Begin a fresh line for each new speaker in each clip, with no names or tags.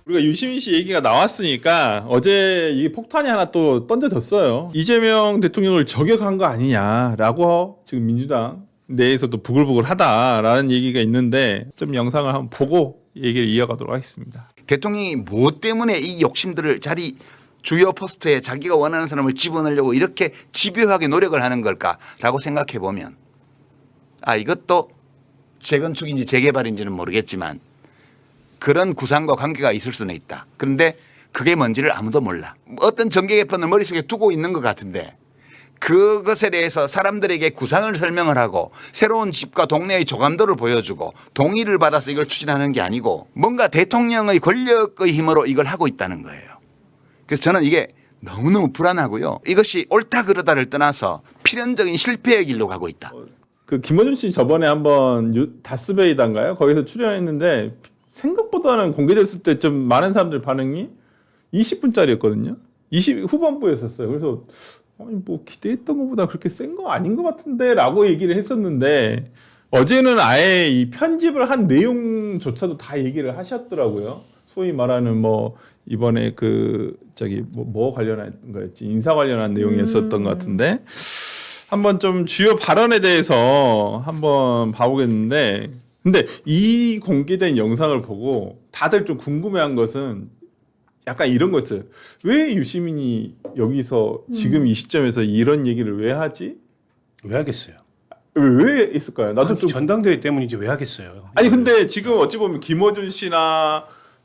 우리가 유시민 씨 얘기가 나왔으니까 어제 이 폭탄이 하나 또 던져졌어요. 이재명 대통령을 저격한 거 아니냐라고 지금 민주당 내에서도 부글부글하다라는 얘기가 있는데 좀 영상을 한번 보고 얘기를 이어가도록 하겠습니다.
대통령이 무엇 때문에 이 욕심들을 자리 주요 포스트에 자기가 원하는 사람을 집어넣으려고 이렇게 집요하게 노력을 하는 걸까라고 생각해 보면 이것도 재건축인지 재개발인지는 모르겠지만 그런 구상과 관계가 있을 수는 있다. 그런데 그게 뭔지를 아무도 몰라. 어떤 정계 개편을 머릿속에 두고 있는 것 같은데 그것에 대해서 사람들에게 구상을 설명을 하고 새로운 집과 동네의 조감도를 보여주고 동의를 받아서 이걸 추진하는 게 아니고 뭔가 대통령의 권력의 힘으로 이걸 하고 있다는 거예요. 그래서 저는 이게 너무너무 불안하고요. 이것이 옳다 그르다를 떠나서 필연적인 실패의 길로 가고 있다.
그 김어준 씨 저번에 한번 다스베이다인가요? 거기서 출연했는데 생각보다는 공개됐을 때 좀 많은 사람들 반응이 20분짜리였거든요. 20 후반부였었어요. 그래서 뭐 기대했던 것보다 그렇게 센 거 아닌 것 같은데라고 얘기를 했었는데 어제는 아예 이 편집을 한 내용조차도 다 얘기를 하셨더라고요. 소위 말하는 뭐 이번에 뭐 관련한 거였지 인사 관련한 내용이었었던 것 같은데 한번 좀 주요 발언에 대해서 한번 봐보겠는데 근데 이 공개된 영상을 보고 다들 좀 궁금해한 것은 약간 이런 거였어요. 왜 유시민이 여기서 지금 이 시점에서 이런 얘기를 왜 하지?
왜 하겠어요?
왜 했을까요? 나도 좀
전당대회 때문이지 왜 하겠어요?
아니 근데 지금 어찌 보면 김어준 씨나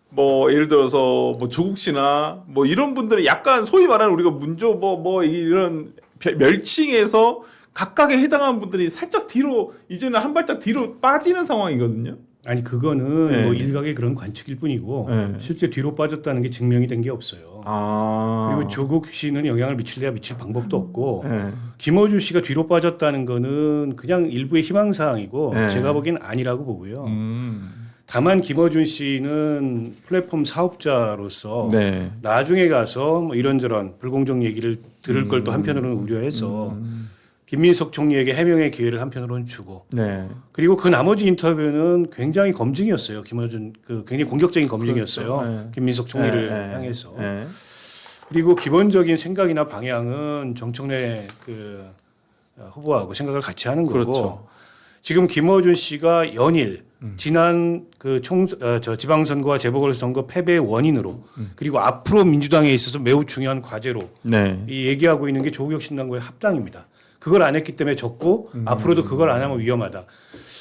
뭐 예를 들어서 뭐 조국 씨나 뭐 이런 분들은 약간 소위 말하는 우리가 문조 뭐 이런 멸칭에서 각각에 해당하는 분들이 살짝 뒤로 이제는 한 발짝 뒤로 빠지는 상황이거든요.
아니 그거는
네.
뭐 일각의 그런 관측일 뿐이고
네.
실제 뒤로 빠졌다는 게 증명이 된 게 없어요. 그리고 조국 씨는 영향을 미칠래야 미칠 방법도 없고
네.
김어준 씨가 뒤로 빠졌다는 거는 그냥 일부의 희망사항이고
네.
제가 보기엔 아니라고 보고요. 다만 김어준 씨는 플랫폼 사업자로서
네.
나중에 가서 뭐 이런저런 불공정 얘기를 들을 걸 또 한편으로는 우려해서 김민석 총리에게 해명의 기회를 한편으로는 주고
네.
그리고 그 나머지 인터뷰는 굉장히 검증이었어요. 김어준 굉장히 공격적인 검증이었어요.
그렇죠. 네.
김민석 총리를
네.
향해서.
네.
그리고 기본적인 생각이나 방향은 정청래 후보하고 생각을 같이 하는 거고
그렇죠.
지금 김어준 씨가 연일 지난 지방선거와 재보궐선거 패배의 원인으로 그리고 앞으로 민주당에 있어서 매우 중요한 과제로
네.
이 얘기하고 있는 게 조국 신당과의 합당입니다. 그걸 안 했기 때문에 졌고 앞으로도 그걸 안 하면 위험하다.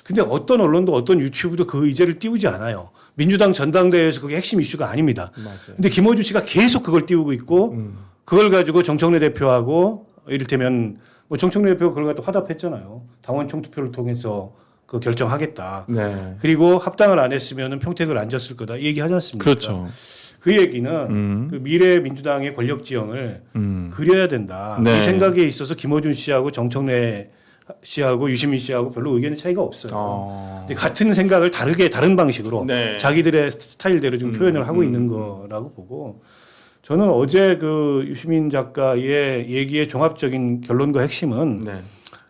근데 어떤 언론도 어떤 유튜브도 그 의제를 띄우지 않아요. 민주당 전당대회에서 그게 핵심 이슈가 아닙니다.
맞아요.
근데 김어준 씨가 계속 그걸 띄우고 있고 그걸 가지고 정청래 대표하고 이를테면 뭐 정청래 대표가 그걸 갖다 화답했잖아요. 당원 총투표를 통해서 그 결정하겠다.
네.
그리고 합당을 안 했으면 평택을 안 졌을 거다. 이 얘기 하지 않습니까?
그렇죠.
그 얘기는 그 미래 민주당의 권력 지형을 그려야 된다.
네.
이 생각에 있어서 김어준 씨하고 정청래 씨하고 유시민 씨하고 별로 의견의 차이가 없어요. 근데 같은 생각을 다른 방식으로
네.
자기들의 스타일대로 지금 표현을 하고 있는 거라고 보고 저는 어제 그 유시민 작가의 얘기의 종합적인 결론과 핵심은
네.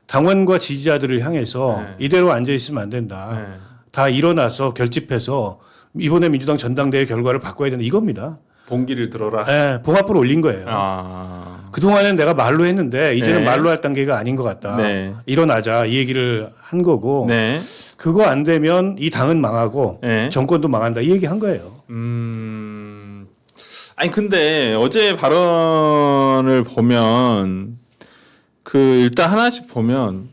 당원과 지지자들을 향해서
네.
이대로 앉아 있으면 안 된다.
네.
다 일어나서 결집해서 이번에 민주당 전당대회 결과를 바꿔야 된다. 이겁니다.
봉기를 들어라.
네, 봉합부를 올린 거예요. 그동안은 내가 말로 했는데 이제는
네.
말로 할 단계가 아닌 것 같다.
네.
일어나자 이 얘기를 한 거고
네.
그거 안 되면 이 당은 망하고
네.
정권도 망한다. 이 얘기 한 거예요.
아니 근데 어제 발언을 보면 일단 하나씩 보면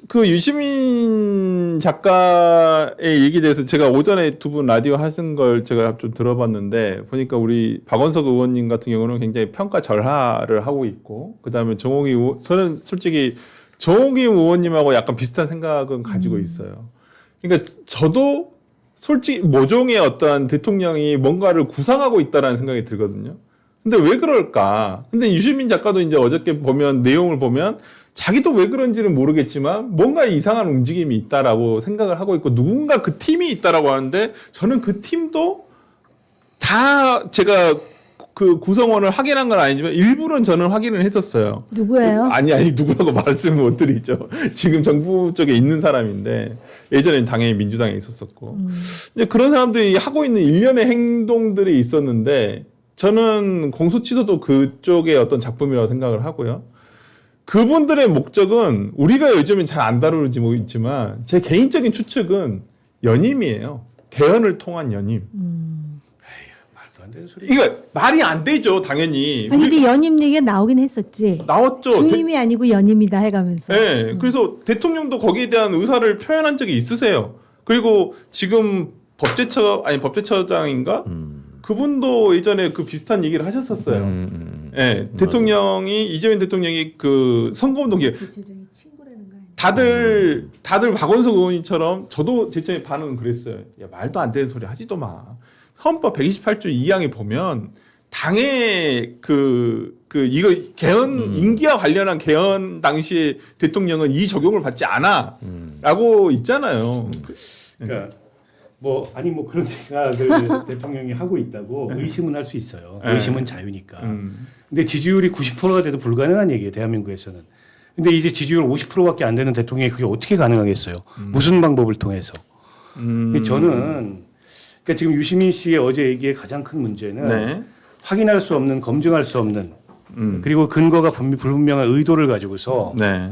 그 유시민 작가의 얘기에 대해서 제가 오전에 두 분 라디오 하신 걸 제가 좀 들어봤는데 보니까 우리 박원석 의원님 같은 경우는 굉장히 평가 절하를 하고 있고 그다음에 정홍희 의원 저는 솔직히 정홍희 의원님하고 약간 비슷한 생각은 가지고 있어요. 그러니까 저도 솔직히 모종의 어떤 대통령이 뭔가를 구상하고 있다라는 생각이 들거든요. 근데 왜 그럴까? 근데 유시민 작가도 이제 어저께 보면 내용을 보면 자기도 왜 그런지는 모르겠지만 뭔가 이상한 움직임이 있다라고 생각을 하고 있고 누군가 그 팀이 있다라고 하는데 저는 그 팀도 다 제가 그 구성원을 확인한 건 아니지만 일부는 저는 확인을 했었어요.
누구예요?
아니 누구라고 말씀을 못 드리죠. 지금 정부 쪽에 있는 사람인데 예전엔 당연히 민주당에 있었었고 이제 그런 사람들이 하고 있는 일련의 행동들이 있었는데 저는 공소 취소도 그쪽의 어떤 작품이라고 생각을 하고요. 그분들의 목적은 우리가 요즘엔 잘 안 다루지 있지만 제 개인적인 추측은 연임이에요. 개헌을 통한 연임.
말도 안 되는 소리.
이거 말이 안 되죠, 당연히.
아니 근데 연임 얘기가 나오긴 했었지.
나왔죠.
중임이 아니고 연임이다 해가면서.
네, 그래서 대통령도 거기에 대한 의사를 표현한 적이 있으세요. 그리고 지금 법제처장인가? 그분도 예전에 그 비슷한 얘기를 하셨었어요. 네, 대통령이 이재명 대통령이 그 선거운동 다들 박원석 의원님처럼 저도 제 처음에 반응은 그랬어요. 야, 말도 안 되는 소리 하지도 마. 헌법 128조 2항에 보면 당의 이거 개헌 임기와 관련한 개헌 당시에 대통령은 이 적용을 받지 않아라고 있잖아요.
그러니까 뭐 그런 생각을 대통령이 하고 있다고 의심은 할 수 있어요.
네.
의심은 자유니까. 근데 지지율이 90%가 돼도 불가능한 얘기예요. 대한민국에서는. 근데 이제 지지율 50%밖에 안 되는 대통령이 그게 어떻게 가능하겠어요? 무슨 방법을 통해서? 저는 그러니까 지금 유시민 씨의 어제 얘기의 가장 큰 문제는
네.
확인할 수 없는, 검증할 수 없는 그리고 근거가 불분명한 의도를 가지고서
네.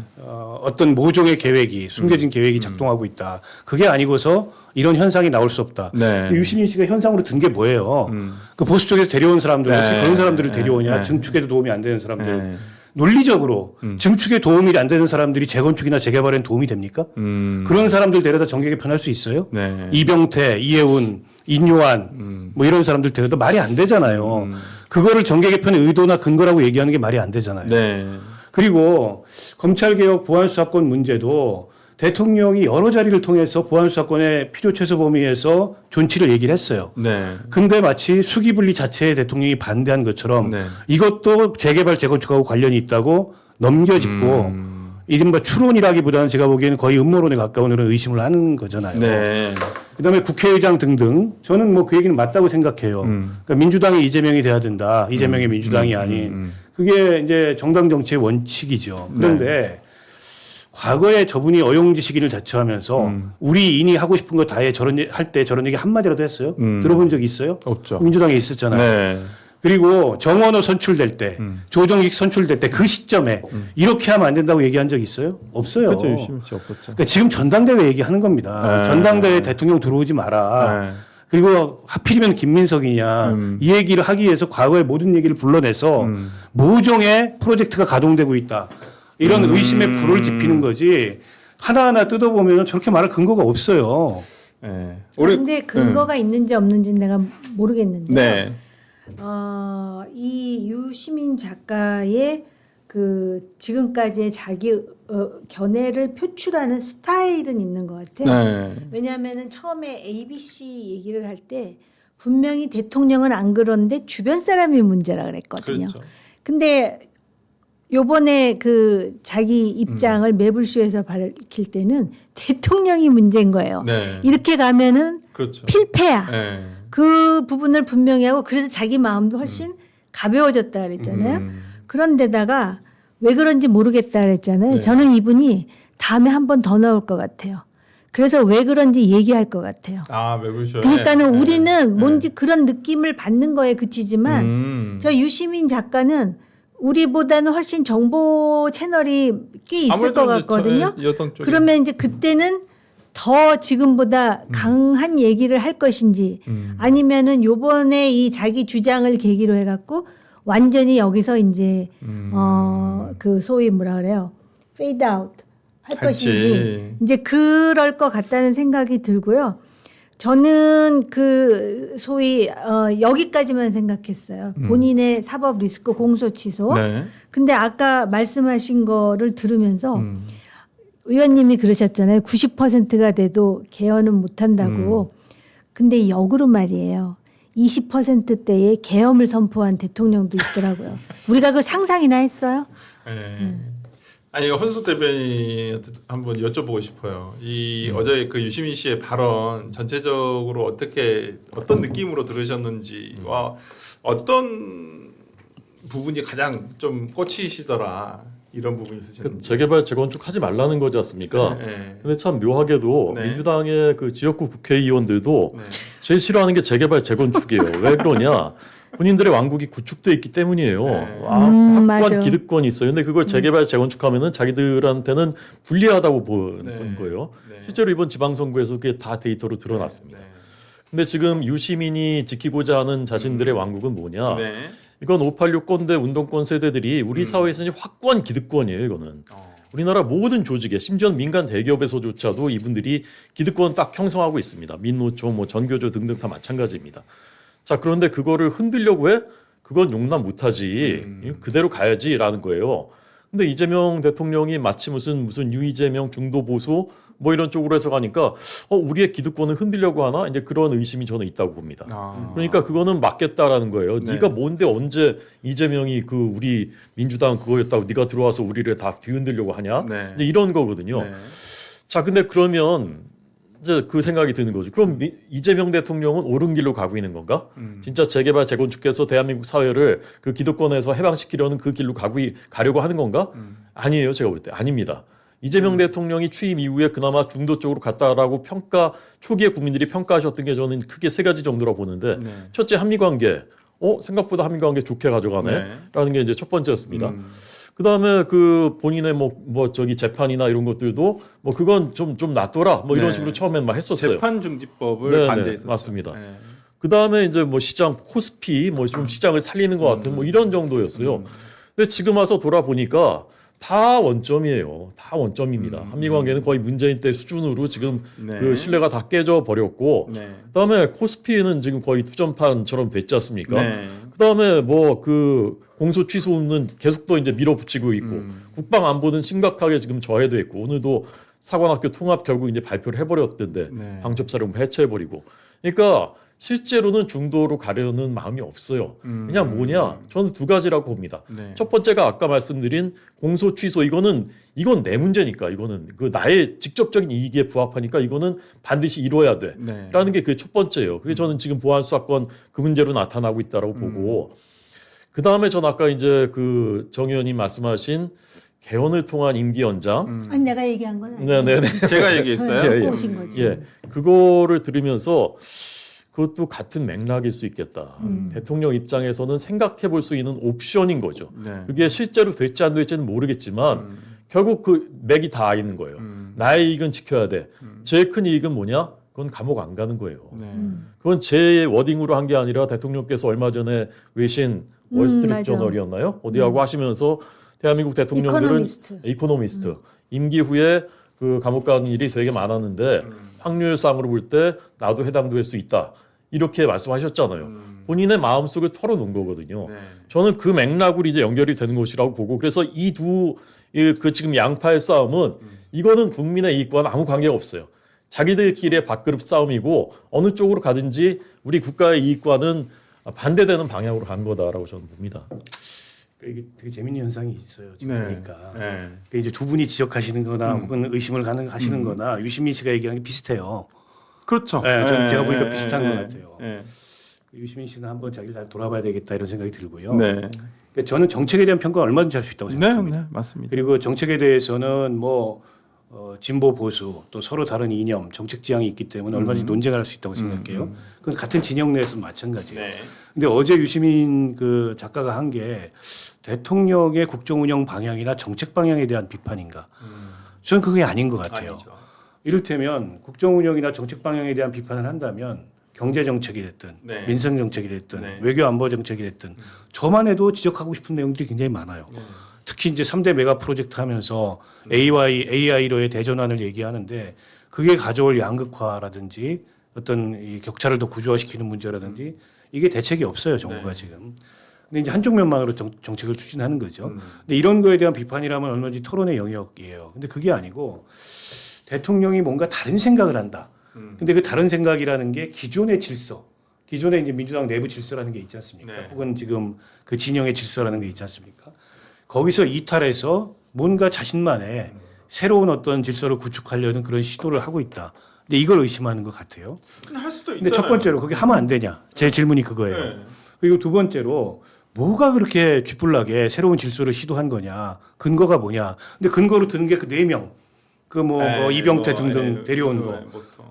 어떤 모종의 계획이 숨겨진 계획이 작동하고 있다. 그게 아니고서 이런 현상이 나올 수 없다.
네.
유시민 씨가 현상으로 든 게 뭐예요? 그 보수 쪽에서 데려온 사람들 어떻게 그런 사람들을 데려오냐?
네.
증축에도 도움이 안 되는 사람들.
네.
논리적으로 증축에 도움이 안 되는 사람들이 재건축이나 재개발엔 도움이 됩니까? 그런 사람들 데려다 정계 개편할 수 있어요?
네.
이병태, 이해운, 인요한 뭐 이런 사람들 데려다 말이 안 되잖아요. 그거를 정계 개편의 의도나 근거라고 얘기하는 게 말이 안 되잖아요.
네.
그리고 검찰개혁 보안수사권 문제도 대통령이 여러 자리를 통해서 보안수사권의 필요 최소 범위에서 존치를 얘기를 했어요.
네.
근데 마치 수기분리 자체에 대통령이 반대한 것처럼
네.
이것도 재개발 재건축하고 관련이 있다고 넘겨짚고 이른바 추론이라기보다는 제가 보기에는 거의 음모론에 가까운 그런 의심을 하는 거잖아요.
네.
그다음에 국회의장 등등 저는 뭐 그 얘기는 맞다고 생각해요. 그러니까 민주당이 이재명이 돼야 된다. 이재명의 민주당이 아닌 그게 이제 정당 정치의 원칙이죠. 그런데 과거에 저분이 어용지 시기를 자처하면서 우리 인이 하고 싶은 거 다 해 할 때 저런 얘기 한마디라도 했어요? 들어본 적 있어요?
없죠.
민주당에 있었잖아요.
네.
그리고 정원호 선출될 때, 조정식 선출될 때 그 시점에 이렇게 하면 안 된다고 얘기한 적 있어요? 없어요.
그렇죠. 유시민 씨 없었죠.
그러니까 지금 전당대회 얘기하는 겁니다.
네.
전당대회 대통령 들어오지 마라.
네.
그리고 하필이면 김민석이냐 이 얘기를 하기 위해서 과거의 모든 얘기를 불러내서 모종의 프로젝트가 가동되고 있다. 이런 의심의 불을 지피는 거지 하나하나 뜯어보면 저렇게 말할 근거가 없어요.
네.
근데 근거가 있는지 없는지 내가 모르겠는데.
네.
이 유시민 작가의 그 지금까지의 자기 견해를 표출하는 스타일은 있는 것 같아요.
네.
왜냐하면은 처음에 ABC 얘기를 할 때 분명히 대통령은 안 그런데 주변 사람이 문제라 그랬거든요.
그렇죠.
근데 요번에 그 자기 입장을 매불쇼에서 밝힐 때는 대통령이 문제인 거예요.
네.
이렇게 가면은
그렇죠.
필패야.
네.
그 부분을 분명히 하고 그래서 자기 마음도 훨씬 가벼워졌다 그랬잖아요. 그런데다가 왜 그런지 모르겠다 그랬잖아요.
네.
저는 이분이 다음에 한 번 더 나올 것 같아요. 그래서 왜 그런지 얘기할 것 같아요.
아, 매불쇼.
그러니까는 우리는 뭔지 그런 느낌을 받는 거에 그치지만 저 유시민 작가는 우리보다는 훨씬 정보 채널이 꽤 있을 것 같거든요.
여성 쪽에.
그러면 이제 그때는 더 지금보다 강한 얘기를 할 것인지 아니면은 요번에 이 자기 주장을 계기로 해갖고 완전히 여기서 이제 그 소위 뭐라 그래요 페이드 아웃 할 것인지 이제 그럴 것 같다는 생각이 들고요. 저는 그 소위 여기까지만 생각했어요. 본인의 사법 리스크 공소 취소.
네.
근데 아까 말씀하신 거를 들으면서 의원님이 그러셨잖아요. 90%가 돼도 개헌은 못한다고. 근데 역으로 말이에요. 20%대의 계엄을 선포한 대통령도 있더라고요. 우리가 그 상상이나 했어요?
네. 아니 헌수 대변인한테 한번 여쭤보고 싶어요. 이 어제 그 유시민 씨의 발언 전체적으로 어떤 느낌으로 들으셨는지와 어떤 부분이 가장 좀 꽂히시더라 이런 부분이 있으셨는지.
재개발 재건축 하지 말라는 거지 않습니까?
네.
근데 참 묘하게도
네.
민주당의 그 지역구 국회의원들도
네.
제일 싫어하는 게 재개발 재건축이에요. 왜 그러냐? 본인들의 왕국이 구축돼 있기 때문이에요.
네.
확고한
맞아.
기득권이 있어요. 근데 그걸 재개발 재건축하면은 자기들한테는 불리하다고 보는
네.
거예요.
네.
실제로 이번 지방선거에서 그게 다 데이터로 드러났습니다.
네.
근데 지금 유시민이 지키고자 하는 자신들의 왕국은 뭐냐?
네.
이건 586 꼰대 운동권 세대들이 우리 사회에서 확고한 기득권이에요. 이거는. 우리나라 모든 조직에 심지어 민간 대기업에서조차도 이분들이 기득권 딱 형성하고 있습니다. 민노총, 뭐 전교조 등등 다 마찬가지입니다. 자, 그런데 그거를 흔들려고 해? 그건 용납 못하지. 그대로 가야지라는 거예요. 근데 이재명 대통령이 마치 무슨 유이재명 중도 보수 뭐 이런 쪽으로 해서 가니까 우리의 기득권을 흔들려고 하나? 이제 그런 의심이 저는 있다고 봅니다. 그러니까 그거는 맞겠다라는 거예요.
네.
네가 뭔데 언제 이재명이 그 우리 민주당 그거였다고 네가 들어와서 우리를 다 뒤흔들려고 하냐?
네.
이제 이런 거거든요.
네.
자, 근데 그러면 이제 그 생각이 드는 거죠. 그럼 이재명 대통령은 옳은 길로 가고 있는 건가? 진짜 재개발 재건축해서 대한민국 사회를 그 기득권에서 해방시키려는 그 길로 가려고 하는 건가? 아니에요. 제가 볼 때 아닙니다. 이재명 대통령이 취임 이후에 그나마 중도 쪽으로 갔다라고 초기에 국민들이 평가하셨던 게 저는 크게 세 가지 정도라고 보는데
네.
첫째 한미관계. 생각보다 한미관계 좋게 가져가네.
네.
라는 게 이제 첫 번째였습니다. 그다음에 그 본인의 저기 재판이나 이런 것들도 뭐 그건 좀 낫더라. 뭐 이런
네.
식으로 처음엔 막 했었어요.
재판 중지법을
네,
반대했어요.
맞습니다.
네.
그다음에 이제 뭐 시장 코스피 뭐 좀 시장을 살리는 것 같은 뭐 이런 정도였어요. 근데 지금 와서 돌아보니까 다 원점이에요. 다 원점입니다. 한미 관계는 거의 문재인 때 수준으로 지금
네.
그 신뢰가 다 깨져 버렸고
네.
그다음에 코스피는 지금 거의 투전판처럼 됐지 않습니까?
네.
그다음에 뭐 그 공소 취소는 계속 또 이제 밀어붙이고 있고 국방 안보는 심각하게 지금 저해돼 있고 오늘도 사관학교 통합 결국 이제 발표를 해버렸던데
네.
방첩사령부 해체해버리고 그러니까 실제로는 중도로 가려는 마음이 없어요. 그냥 뭐냐? 저는 두 가지라고 봅니다.
네.
첫 번째가 아까 말씀드린 공소 취소 이건 내 문제니까 이거는 그 나의 직접적인 이익에 부합하니까 이거는 반드시 이뤄야 돼.
네.
라는 게 그 첫 번째예요. 그게 저는 지금 보안 수사권 그 문제로 나타나고 있다라고 보고 그 다음에 전 아까 이제 그 정 의원님 말씀하신 개헌을 통한 임기 연장.
아니 내가 얘기한 건 아니에요.
네네네.
제가 얘기했어요.
예, 예.
갖고 오신 거지.
예, 그거를 들으면서 그것도 같은 맥락일 수 있겠다. 대통령 입장에서는 생각해 볼 수 있는 옵션인 거죠.
네.
그게 실제로 될지 안 될지는 모르겠지만 결국 그 맥이 다 있는 거예요. 나의 이익은 지켜야 돼. 제일 큰 이익은 뭐냐? 그건 감옥 안 가는 거예요.
네.
그건 제 워딩으로 한 게 아니라 대통령께서 얼마 전에 외신 월스트리트
맞아.
저널이었나요? 어디하고 하시면서 대한민국 대통령들은 이코노미스트 임기 후에 그 감옥 가는 일이 되게 많았는데 확률상으로 볼 때 나도 해당될 수 있다. 이렇게 말씀하셨잖아요. 본인의 마음속을 털어놓은 거거든요.
네.
저는 그 맥락으로 이제 연결이 되는 것이라고 보고 그래서 그 지금 양파의 싸움은 이거는 국민의 이익과는 아무 관계가 없어요. 자기들끼리의 밥그릇 싸움이고 어느 쪽으로 가든지 우리 국가의 이익과는 반대되는 방향으로 간 거다라고 저는 봅니다.
이게 되게 재밌는 현상이 있어요. 지금
네.
보니까.
네.
그러니까 이제 두 분이 지적하시는 거나 혹은 의심을 하시는 거나 유시민 씨가 얘기하는 게 비슷해요.
그렇죠.
네, 저는 제가 보니까
네.
비슷한
네.
것 같아요.
네.
유시민 씨는 한번 자기를 잘 돌아봐야 되겠다 이런 생각이 들고요.
네.
그러니까 저는 정책에 대한 평가 얼마든지 할 수 있다고
네.
생각합니다.
네. 맞습니다.
그리고 정책에 대해서는 뭐 진보 보수 또 서로 다른 이념 정책 지향이 있기 때문에 얼마든지 논쟁을 할 수 있다고 생각해요. 그건 같은 진영 내에서는 마찬가지예요.
네.
근데 어제 유시민 그 작가가 한 게 대통령의 국정 운영 방향이나 정책 방향에 대한 비판인가? 저는 그게 아닌 것 같아요.
아니죠.
이를테면 국정 운영이나 정책 방향에 대한 비판을 한다면 경제 정책이 됐든
네.
민생 정책이 됐든
네.
외교 안보 정책이 됐든 저만 해도 지적하고 싶은 내용들이 굉장히 많아요. 특히 이제 3대 메가 프로젝트 하면서 AI로의 대전환을 얘기하는데 그게 가져올 양극화라든지 어떤 이 격차를 더 구조화시키는 문제라든지 이게 대책이 없어요 정부가
네.
지금. 근데 이제 한쪽 면만으로 정책을 추진하는 거죠. 근데 이런 거에 대한 비판이라면 얼마든지 토론의 영역이에요. 근데 그게 아니고 대통령이 뭔가 다른 생각을 한다. 근데 그 다른 생각이라는 게 기존의 질서, 기존의 이제 민주당 내부 질서라는 게 있지 않습니까?
네.
혹은 지금 그 진영의 질서라는 게 있지 않습니까? 거기서 이탈해서 뭔가 자신만의 새로운 어떤 질서를 구축하려는 그런 시도를 하고 있다. 근데 이걸 의심하는 것 같아요.
근데 할 수도
근데 첫 번째로 그게 하면 안 되냐? 제 질문이 그거예요.
네.
그리고 두 번째로 뭐가 그렇게 쥐뿔나게 새로운 질서를 시도한 거냐? 근거가 뭐냐? 근데 근거로 드는 게 그 4명. 그 뭐 이병태 등등 데려온 거.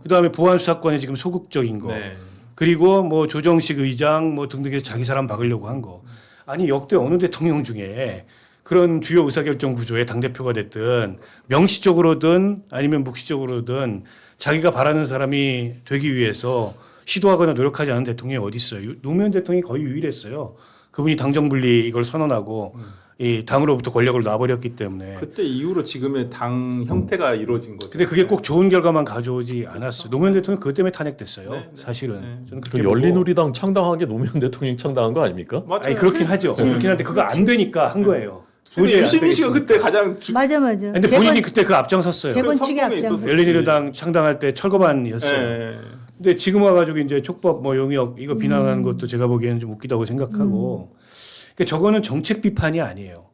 그다음에 보안 수사권에 지금 소극적인 거.
네.
그리고 뭐 조정식 의장 뭐 등등에서 자기 사람 박으려고 한 거. 아니 역대 어느 대통령 중에 그런 주요 의사결정 구조의 당대표가 됐든 명시적으로든 아니면 묵시적으로든 자기가 바라는 사람이 되기 위해서 시도하거나 노력하지 않은 대통령이 어디 있어요. 노무현 대통령이 거의 유일했어요. 그분이 당정분리 이걸 선언하고 이 당으로부터 권력을 놔버렸기 때문에.
그때 이후로 지금의 당 형태가 이루어진 거죠.
근데 그게 꼭 좋은 결과만 가져오지 않았어요. 노무현 대통령 그것 때문에 탄핵됐어요.
네, 네.
사실은.
네.
저는
그
그렇게 보고.
열린우리당 창당하게 노무현 대통령이 창당한 거 아닙니까?
맞아요.
아니 그렇긴 하죠. 그렇긴 한데 그거 안 되니까 한 거예요.
근데
도저히 안
유시민 씨가
되겠으니까.
그때 가장
맞아.
근데 본인이 그때 그 앞장섰어요.
재건축에
성공에
앞장서.
있었어요.
열린우리당 창당할 때 철거반이었어요.
네.
근데 지금 와가지고 이제 촉법 뭐 용역 이거 비난하는 것도 제가 보기에는 좀 웃기다고 생각하고. 그러니까 저거는 정책 비판이 아니에요.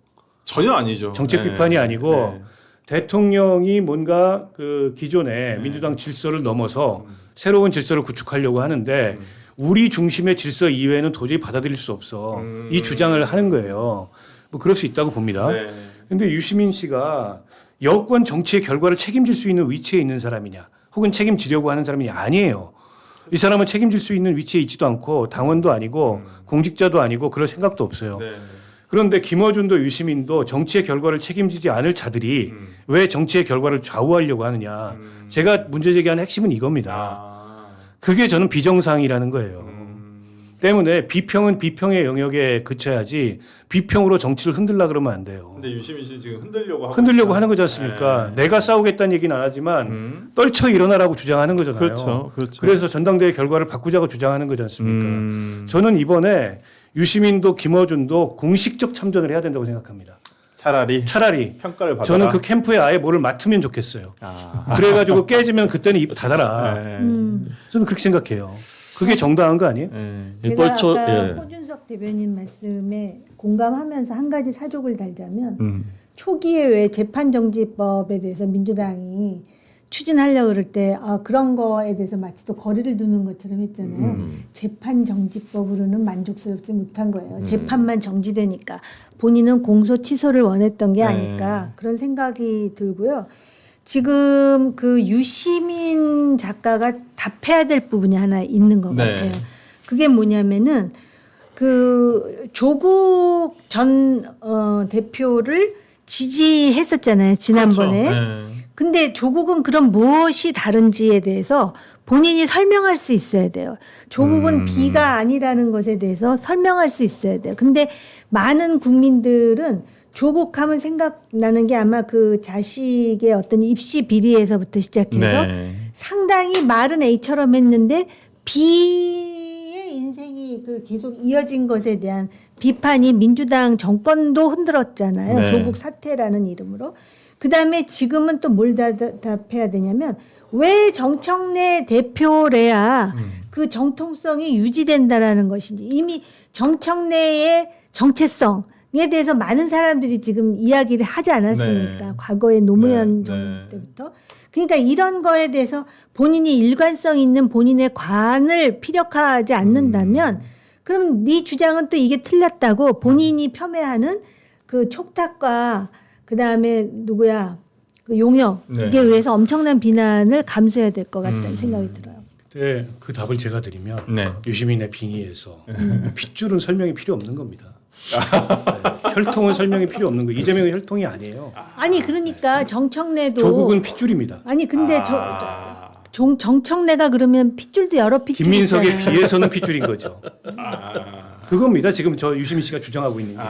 전혀 아니죠.
정책
네.
비판이 아니고
네.
대통령이 뭔가 그 기존의 민주당 질서를 넘어서 새로운 질서를 구축하려고 하는데 우리 중심의 질서 이외에는 도저히 받아들일 수 없어. 이 주장을 하는 거예요. 뭐 그럴 수 있다고 봅니다.
네.
근데 유시민 씨가 여권 정치의 결과를 책임질 수 있는 위치에 있는 사람이냐 혹은 책임지려고 하는 사람이냐 아니에요. 이 사람은 책임질 수 있는 위치에 있지도 않고 당원도 아니고 공직자도 아니고 그럴 생각도 없어요.
네.
그런데 김어준도 유시민도 정치의 결과를 책임지지 않을 자들이 왜 정치의 결과를 좌우하려고 하느냐. 제가 문제 제기하는 핵심은 이겁니다.
아.
그게 저는 비정상이라는 거예요. 때문에 비평은 비평의 영역에 그쳐야지 비평으로 정치를 흔들라 그러면 안 돼요.
근데 유시민 씨 지금 흔들려고
흔들려고 하는 거지 않습니까?
네.
내가 싸우겠다는 얘기는 안 하지만 떨쳐 일어나라고 주장하는 거잖아요.
그렇죠. 그렇죠.
그래서 전당대회 결과를 바꾸자고 주장하는 거지 않습니까? 저는 이번에 유시민도 김어준도 공식적 참전을 해야 된다고 생각합니다.
차라리 평가를 받아라.
저는 그 캠프에 아예 뭐를 맡으면 좋겠어요.
아.
그래가지고 깨지면 그때는 입 닫아라.
네.
저는 그렇게 생각해요. 그게 정당한 거 아니에요?
네.
제가
떨쳐-
아까
예.
호준석 대변인 말씀에 공감하면서 한 가지 사족을 달자면 초기에 왜 재판정지법에 대해서 민주당이 추진하려고 그럴 때 그런 거에 대해서 마치 또 거리를 두는 것처럼 했잖아요. 재판정지법으로는 만족스럽지 못한 거예요. 재판만 정지되니까 본인은 공소 취소를 원했던 게
네.
아닐까 그런 생각이 들고요. 지금 그 유시민 작가가 답해야 될 부분이 하나 있는 것
네.
같아요. 그게 뭐냐면은 그 조국 전 대표를 지지했었잖아요. 지난번에.
그렇죠. 네.
근데 조국은 그럼 무엇이 다른지에 대해서 본인이 설명할 수 있어야 돼요. 조국은 B가 아니라는 것에 대해서 설명할 수 있어야 돼요. 근데 많은 국민들은 조국하면 생각나는 게 아마 그 자식의 어떤 입시 비리에서부터 시작해서
네.
상당히 말은 A처럼 했는데 B의 인생이 그 계속 이어진 것에 대한 비판이 민주당 정권도 흔들었잖아요.
네.
조국 사태라는 이름으로. 그다음에 지금은 또 뭘 답해야 되냐면 왜 정청래 대표래야 그 정통성이 유지된다라는 것인지 이미 정청래의 정체성에 대해서 많은 사람들이 지금 이야기를 하지 않았습니까?
네.
과거에 노무현
네.
정부 때부터. 그러니까 이런 거에 대해서 본인이 일관성 있는 본인의 관을 피력하지 않는다면 그럼 네 주장은 또 이게 틀렸다고 본인이 폄훼하는 그 촉탁과 그다음에 누구야? 그 용역에
네.
의해서 엄청난 비난을 감수해야 될 것 같다는 생각이 들어요.
네, 그 답을 제가 드리면
네.
유시민의 빙의에서 핏줄은 설명이 필요 없는 겁니다. 네, 혈통은 설명이 필요 없는 거예요. 이재명의 혈통이 아니에요.
아니 그러니까 정청래도
조국은 핏줄입니다.
아니 근데 정청래가 그러면 핏줄도 여러 핏줄
김민석에
있잖아요.
비해서는 핏줄인 거죠. 그것입니다. 지금 저 유시민 씨가 주장하고 있는 게.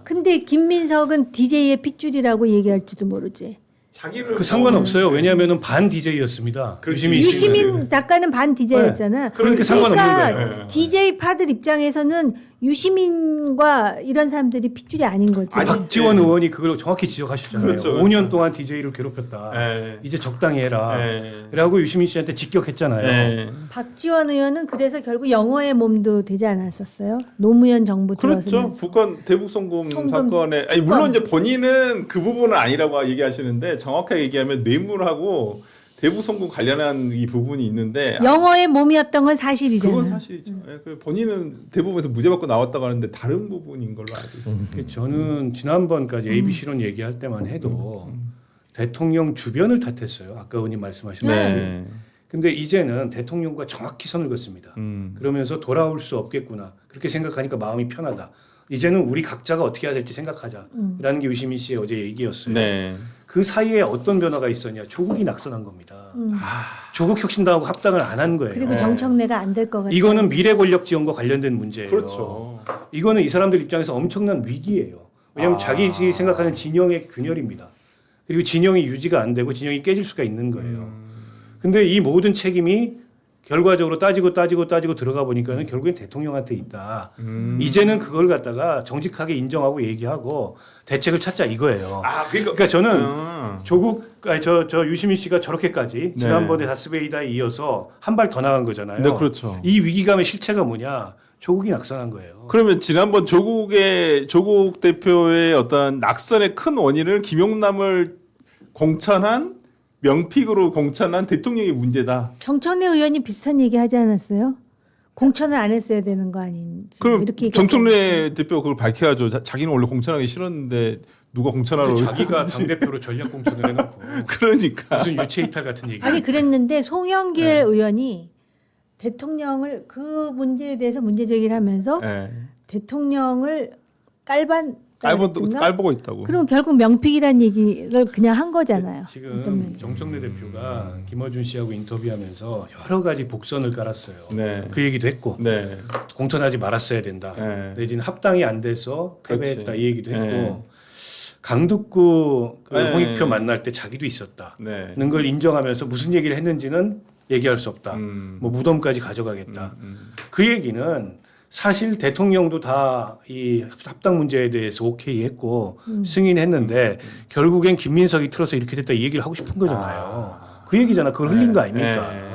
근데 김민석은 DJ의 핏줄이라고 얘기할지도 모르지.
자기를
그 상관없어요. 왜냐하면 반 DJ였습니다.
그렇지.
유시민 작가는 반 DJ였잖아.
그러니까 상관없는 거예요.
DJ 파들 입장에서는 유시민과 이런 사람들이 핏줄이 아닌 거지.
아니,
박지원 의원이 그걸 정확히 지적하셨잖아요.
그렇죠,
5년 동안 DJ를 괴롭혔다.
네.
이제 적당히 해라.
네.
라고 유시민 씨한테 직격했잖아요.
네.
박지원 의원은 그래서 결국 영어의 몸도 되지 않았었어요. 노무현 정부
그렇죠.
들어서면서.
북한 대북 송금
송금
사건에 아니 물론 이제 본인은 그 부분은 아니라고 얘기하시는데 정확하게 얘기하면 뇌물하고 대북 송금 관련한 이 부분이 있는데
영어의 몸이었던 건 사실이잖아요.
그건 사실이죠. 예, 그 본인은 대법원에서 무죄 받고 나왔다고 하는데 다른 부분인 걸로 알고 있습니다.
그 저는 지난번까지 ABC론 얘기할 때만 해도 대통령 주변을 탓했어요. 아까 의원님 말씀하신 듯이.
네.
근데 이제는 대통령과 정확히 선을 긋습니다. 그러면서 돌아올 수 없겠구나. 그렇게 생각하니까 마음이 편하다. 이제는 우리 각자가 어떻게 해야 될지 생각하자라는 게 유시민 씨의 어제 얘기였어요.
네.
그 사이에 어떤 변화가 있었냐? 조국이 낙선한 겁니다. 조국 혁신당하고 합당을 안 한 거예요.
그리고 정청래가 안 될 것 같아요.
이거는 미래 권력 지원과 관련된 문제예요.
그렇죠.
이거는 이 사람들 입장에서 엄청난 위기예요. 왜냐하면 자기 생각하는 진영의 균열입니다. 그리고 진영이 유지가 안 되고 진영이 깨질 수가 있는 거예요. 근데 이 모든 책임이 결과적으로 따지고 들어가 보니까는 결국엔 대통령한테 있다. 이제는 그걸 갖다가 정직하게 인정하고 얘기하고 대책을 찾자 이거예요.
아
그러니까 저는 저 유시민 씨가 저렇게까지
네.
지난번에 다스베이다에 이어서 한 발 더 나간 거잖아요.
네, 그렇죠.
이 위기감의 실체가 뭐냐? 조국이 낙선한 거예요.
그러면 지난번 조국 대표의 어떤 낙선의 큰 원인을 김용남을 공천한 명픽으로 공천한 대통령이 문제다.
정청래 의원이 비슷한 얘기 하지 않았어요? 공천을 안 했어야 되는 거 아닌지.
그럼
이렇게
정청래 대표 그걸 밝혀야죠. 자기는 원래 공천하기 싫었는데 누가 공천하러
자기가 당대표로 전략 공천을 해놓고
그러니까
무슨 유체 이탈 같은 얘기.
아니 그랬는데 송영길 의원이 대통령을 그 문제에 대해서 문제 제기를 하면서
네.
대통령을
깔보고 있다고.
그럼 결국 명픽이란 얘기를 그냥 한 거잖아요. 어떤
지금
면에서.
정청래 대표가 김어준 씨하고 인터뷰하면서 여러 가지 복선을 깔았어요.
네.
그 얘기도 했고
네.
공천하지 말았어야 된다.
네.
내지는 합당이 안 돼서 패배했다
그렇지.
이 얘기도 했고
네.
강북구 그
네.
홍익표 만날 때 자기도 있었다.
네.
는 걸 인정하면서 무슨 얘기를 했는지는 얘기할 수 없다.
음.
뭐 무덤까지 가져가겠다. 그 얘기는 사실 대통령도 다 이 합당 문제에 대해서 오케이 했고 승인했는데 결국엔 김민석이 틀어서 이렇게 됐다 이 얘기를 하고 싶은 거잖아요. 그 얘기잖아. 그걸 흘린 거 아닙니까?
네.